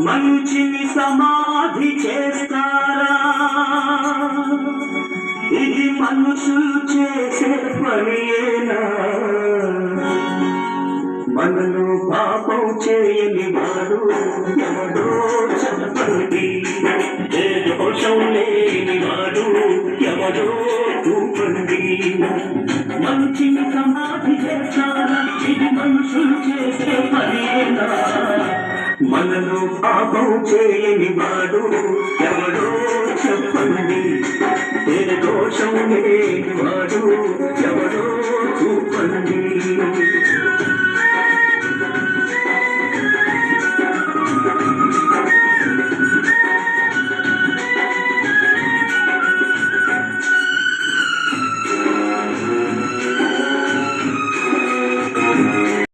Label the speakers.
Speaker 1: మంచిని సమాధి చేస్తారా? ఇది మనుషులు చేసే పనియేనా? మనలో పాపం చేయని వాడు ఎవడో చెప్పండి, ఏ దోషం లేని వాడు ఎవడో చూపండి. మంచిని సమాధి చేస్తారా? ఇది మనుషులు చేసే పనియేనా? మనలో పాపం చేయని వాడు ఎవడో చెప్పండి, ఏ దోషం లేని వాడు ఎవడో చూపండి.